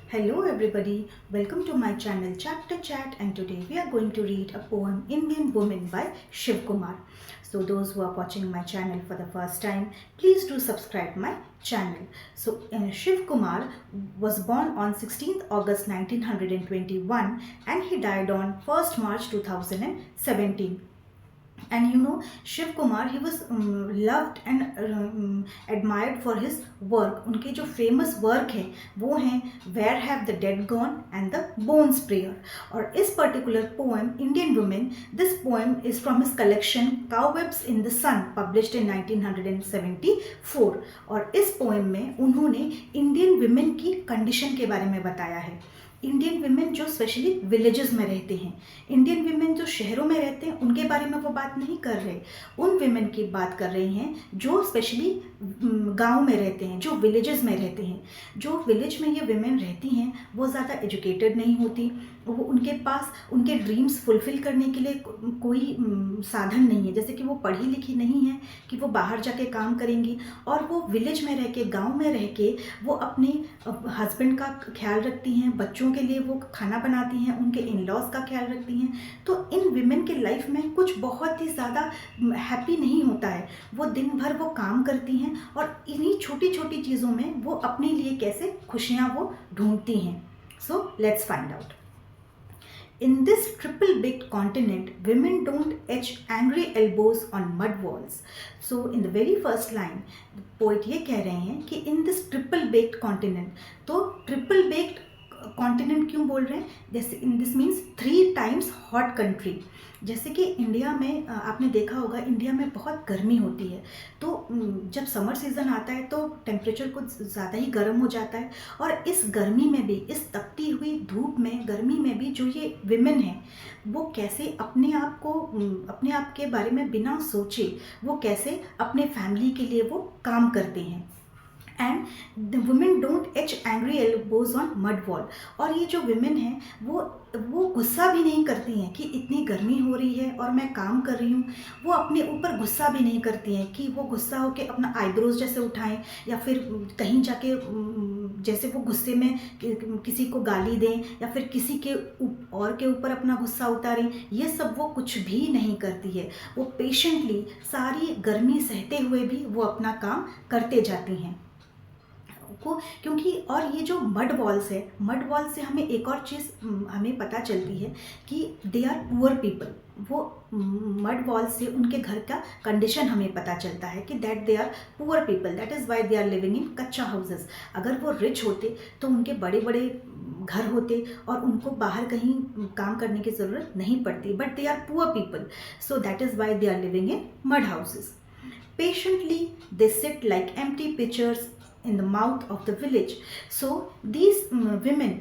Hello everybody, welcome to my channel Chapter Chat, and today we are going to read a poem Indian Woman by Shiv Kumar. So those who are watching my channel for the first time, please do subscribe my channel. So Shiv Kumar was born on 16th August 1921 and he died on 1st March 2017. And Shiv Kumar, he was loved and admired for his work. उनके जो famous work हैं वो हैं where have the dead gone and the bones prayer. और इस particular poem Indian women, this poem is from his collection cobwebs in the sun, published in 1974. और इस poem में उन्होंने इंडियन वुमेन की कंडीशन के बारे में बताया है. इंडियन विमेन जो स्पेशली विलेजेस में रहते हैं, इंडियन विमेन जो शहरों में रहते हैं, उनके बारे में वो बात नहीं कर रहे. उन विमेन की बात कर रहे हैं जो स्पेशली गांव में रहते हैं, जो विलेजेस में रहते हैं. जो विलेज में ये विमेन रहती हैं वो ज़्यादा एजुकेटेड नहीं होती, वो उनके पास उनके ड्रीम्स फुलफ़िल करने के लिए कोई साधन नहीं है. जैसे कि वो पढ़ी लिखी नहीं है कि वो बाहर जाके काम करेंगी, और वो विलेज में रह के, गाँव में रह के वो अपने हस्बैंड का ख्याल रखती हैं, बच्चों के लिए वो खाना बनाती हैं, उनके इन लॉज का ख्याल रखती हैं. तो इन विमेन के लाइफ में कुछ बहुत ही ज़्यादा हैप्पी नहीं होता है. वो दिन भर वो काम करती हैं और इन्हीं छोटी छोटी चीज़ों में वो अपने लिए कैसे खुशियाँ वो ढूंढती हैं. So let's find out. In this triple-baked continent, women don't etch angry elbows on mud walls. So, in the very first line, the poet ये कह रहे हैं कि in this triple-baked continent, तो triple-baked कॉन्टिनेंट क्यों बोल रहे हैं? जैसे this means 3 times hot country. जैसे कि इंडिया में आपने देखा होगा, इंडिया में बहुत गर्मी होती है. तो जब समर सीज़न आता है तो टेम्परेचर कुछ ज़्यादा ही गर्म हो जाता है. और इस गर्मी में भी, इस तपती हुई धूप में, गर्मी में भी जो ये विमेन हैं वो कैसे अपने आप के बारे में बिना सोचे वो कैसे अपने फैमिली के लिए वो काम करते हैं. And the women don't H angry elbows on mud wall. और ये जो विमेन हैं वो गुस्सा भी नहीं करती हैं कि इतनी गर्मी हो रही है और मैं काम कर रही हूँ. वो अपने ऊपर गुस्सा भी नहीं करती हैं कि वो गुस्सा होकर अपना आईब्रोज जैसे उठाएं या फिर कहीं जाके जैसे वो गुस्से में किसी को गाली दें या फिर किसी के और के ऊपर अपना गुस्सा उतारें. ये सब वो कुछ भी नहीं करती है. वो पेशेंटली सारी गर्मी सहते हुए भी वो अपना काम करते जाती हैं को. क्योंकि और ये जो मड वॉल्स है, मड वॉल से हमें एक और चीज़ हमें पता चलती है कि दे आर पुअर पीपल. वो मड वॉल से उनके घर का कंडीशन हमें पता चलता है कि that they are poor people, that is why they are living in kachcha houses. अगर वो रिच होते तो उनके बड़े बड़े घर होते और उनको बाहर कहीं काम करने की ज़रूरत नहीं पड़ती. But they are poor people, so that is why they are living in mud houses. Patiently they sit like empty pitchers in the mouth of the village. So these women,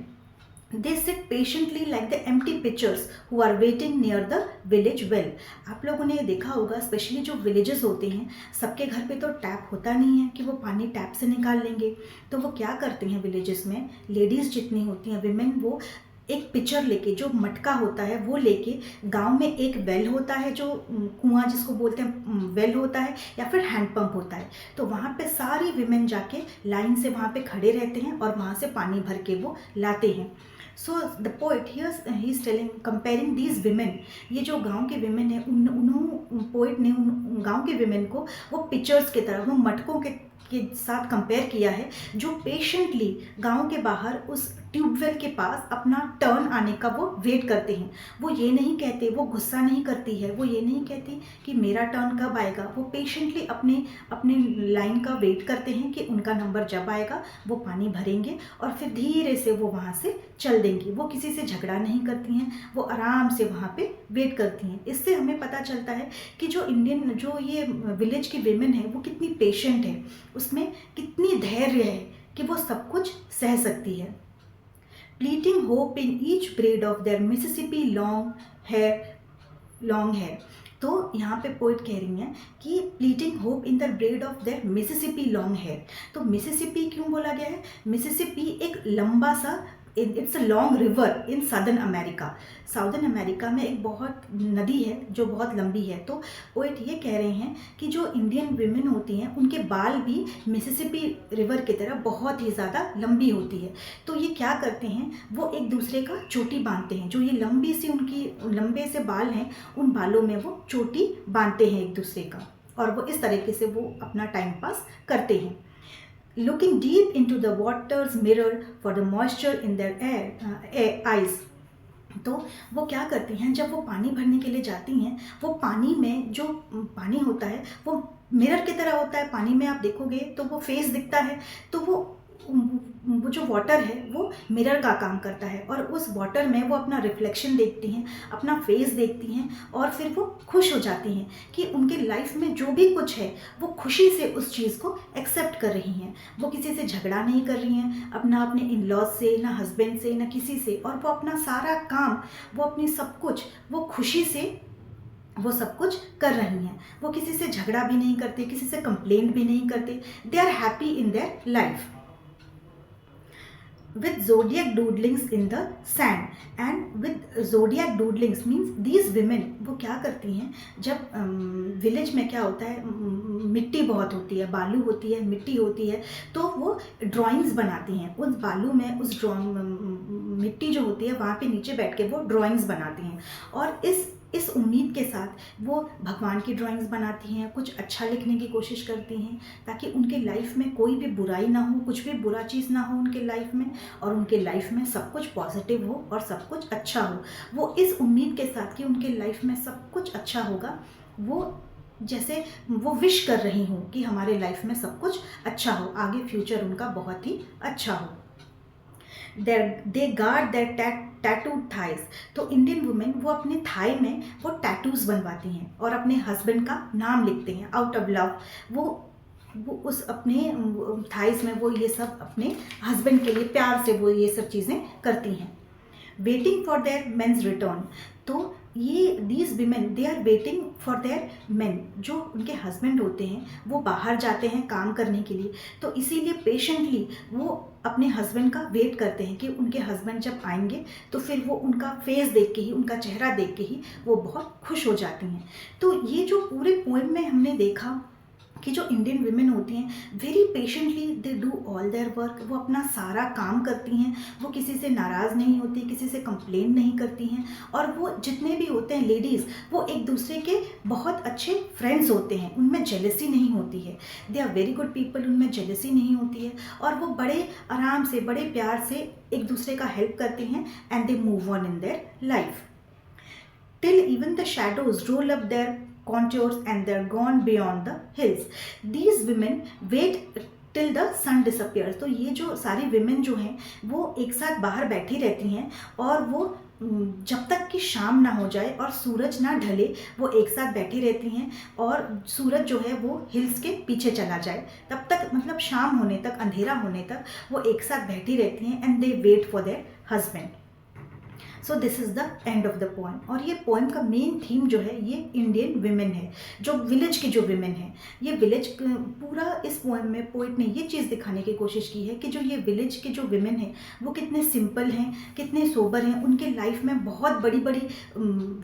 they sit patiently like the empty pitchers who are waiting near the village well. आप लोगों ने देखा होगा, specially जो villages होते हैं सबके घर पे तो टैप होता नहीं है कि वो पानी टैप से निकाल लेंगे. तो वो क्या करते हैं विलेजेस में, लेडीज़ जितनी होती हैं विमेन, वो एक पिचर लेके, जो मटका होता है वो लेके, गांव में एक वेल होता है जो कुआं जिसको बोलते हैं वेल होता है या फिर हैंडपंप होता है. तो वहाँ पे सारी विमेन जाके लाइन से वहाँ पे खड़े रहते हैं और वहाँ से पानी भर के वो लाते हैं. So the poet here he is telling, comparing these women, ये जो गांव के विमेन है पोइट ने उन गांव के विमेन को वो पिचर्स की तरह, वो मटकों के साथ कंपेयर किया है, जो पेशेंटली गांव के बाहर उस ट्यूबवेल के पास अपना टर्न आने का वो वेट करते हैं. वो ये नहीं कहते, वो गुस्सा नहीं करती है, वो ये नहीं कहती कि मेरा टर्न कब आएगा. वो पेशेंटली अपने लाइन का वेट करते हैं कि उनका नंबर जब आएगा वो पानी भरेंगे और फिर धीरे से वो वहाँ से चल देंगी. वो किसी से झगड़ा नहीं करती हैं, वो आराम से वहाँ पे वेट करती हैं. इससे हमें पता चलता है कि जो ये विलेज की विमेन है वो कितनी पेशेंट है, उसमें कितनी धैर्य है कि वो सब कुछ सह सकती है. Pleading hope in each braid of their Mississippi long hair. तो यहाँ पे पोइट कह रही हैं कि pleating hope in the braid of their Mississippi long hair. तो मिसिसिपी क्यों बोला गया है? मिसिसिपी एक लंबा सा it's a long river in southern America. Southern America में एक बहुत नदी है जो बहुत लंबी है। तो पोएट ये कह रहे हैं कि जो इंडियन वीमेन होती हैं उनके बाल भी मिसिसिपी रिवर की तरह बहुत ही ज़्यादा लंबी होती है। तो ये क्या करते हैं, वो एक दूसरे का चोटी बांधते हैं। जो ये लंबी सी उनकी लंबे से बाल हैं, उन बालों में वो चोटी बांधते हैं एक दूसरे का, और वो इस तरीके से वो अपना टाइम पास करते हैं। Looking deep into the water's mirror for the moisture in their eyes। तो वो क्या करती हैं, जब वो पानी भरने के लिए जाती हैं, वो पानी में जो पानी होता है वो मिरर की तरह होता है। पानी में आप देखोगे तो वो फेस दिखता है, तो वो जो वाटर है वो मिरर का काम करता है, और उस वाटर में वो अपना रिफ्लेक्शन देखती हैं, अपना फेस देखती हैं, और फिर वो खुश हो जाती हैं कि उनके लाइफ में जो भी कुछ है वो खुशी से उस चीज़ को एक्सेप्ट कर रही हैं। वो किसी से झगड़ा नहीं कर रही हैं, अपने इन लॉज से, ना हस्बैंड से, ना किसी से, और वो अपना सारा काम, वो अपनी सब कुछ, वो खुशी से वो सब कुछ कर रही हैं। वो किसी से झगड़ा भी नहीं करते, किसी से कंप्लेंट भी नहीं करते। They are happy in their life with zodiac doodlings in the sand। and with zodiac doodlings means these women, वो क्या करती हैं, जब विलेज में क्या होता है, मिट्टी बहुत होती है, बालू होती है, मिट्टी होती है, तो वो ड्राइंग्स बनाती हैं उस बालू में। उस मिट्टी जो होती है वहाँ पे नीचे बैठ के वो ड्राइंग्स बनाती हैं, और इस उम्मीद के साथ वो भगवान की ड्राइंग्स बनाती हैं, कुछ अच्छा लिखने की कोशिश करती हैं, ताकि उनके लाइफ में कोई भी बुराई ना हो, कुछ भी बुरा चीज़ ना हो उनके लाइफ में, और उनके लाइफ में सब कुछ पॉजिटिव हो और सब कुछ अच्छा हो। वो इस उम्मीद के साथ कि उनके लाइफ में सब कुछ अच्छा होगा, वो जैसे वो विश कर रही हूँ कि हमारे लाइफ में सब कुछ अच्छा हो, आगे फ्यूचर उनका बहुत ही अच्छा हो। दे गार्ड देयर टैटूड थाइज। तो इंडियन वुमेन वो अपने थाई में वो टैटूज़ बनवाती हैं और अपने हस्बैंड का नाम लिखते हैं आउट ऑफ लव। वो उस अपने थाइज में वो ये सब अपने हस्बैंड के लिए प्यार से वो ये सब चीज़ें करती हैं। Waiting for their men's return. तो ये these women they are waiting for their men. जो उनके हस्बैंड होते हैं वो बाहर जाते हैं काम करने के लिए, तो इसीलिए पेशेंटली वो अपने हस्बैंड का वेट करते हैं कि उनके हस्बैंड जब आएंगे तो फिर वो उनका फेस देख के ही, उनका चेहरा देख के ही वो बहुत खुश हो जाती हैं। तो ये जो पूरे पोएम में हमने देखा कि जो इंडियन वीमेन होती हैं very patiently they do all their work. वो अपना सारा काम करती हैं, वो किसी से नाराज़ नहीं होती, किसी से कंप्लेन नहीं करती हैं, और वो जितने भी होते हैं लेडीज़ वो एक दूसरे के बहुत अच्छे फ्रेंड्स होते हैं, उनमें जेलसी नहीं होती है। They are very good people, उनमें जेलसी नहीं होती है, और वो बड़े आराम से, बड़े प्यार से एक दूसरे का हेल्प करती हैं, and they move on in their life till even the shadows roll up their contours and they're gone beyond the hills। These women wait till the sun disappears। तो ये जो सारी women जो हैं वो एक साथ बाहर बैठी रहती हैं, और वो जब तक कि शाम ना हो जाए और सूरज ना ढले वो एक साथ बैठी रहती हैं, और सूरज जो है वो हिल्स के पीछे चला जाए तब तक, मतलब शाम होने तक, अंधेरा होने तक वो एक साथ बैठी रहती हैं, and they wait for their husband. So this is the end of the poem. और ये पोएम का मेन थीम जो है ये इंडियन विमेन है, जो विलेज की जो विमेन है। ये विलेज पूरा इस पोएम में पोइट ने ये चीज़ दिखाने की कोशिश की है कि जो ये विलेज के जो विमेन हैं वो कितने सिंपल हैं, कितने सोबर हैं। उनके लाइफ में बहुत बड़ी बड़ी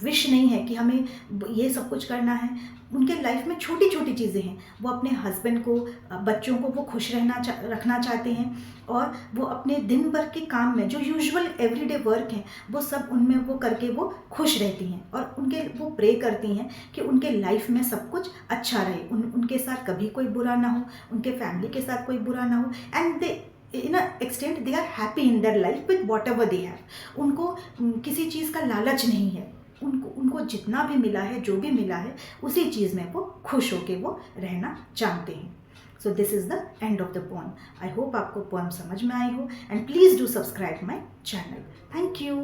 विश नहीं है कि हमें ये सब कुछ करना है। उनके लाइफ में छोटी छोटी चीज़ें हैं। वो अपने हस्बैंड को, बच्चों को वो खुश रखना चाहते हैं, और वो अपने दिन भर के काम में जो यूजुअल एवरीडे वर्क हैं वो सब उनमें वो करके वो खुश रहती हैं, और वो प्रे करती हैं कि उनके लाइफ में सब कुछ अच्छा रहे, उनके साथ कभी कोई बुरा ना हो, उनके फैमिली के साथ कोई बुरा ना हो, and they in a extent they are happy in their life with whatever they have. उनको किसी चीज़ का लालच नहीं है, उनको जितना भी मिला है, जो भी मिला है, उसी चीज़ में वो खुश होकर वो रहना चाहते हैं। सो this is the end of the poem. I hope आपको पोएम समझ में आई हो, and please do subscribe my channel. Thank you.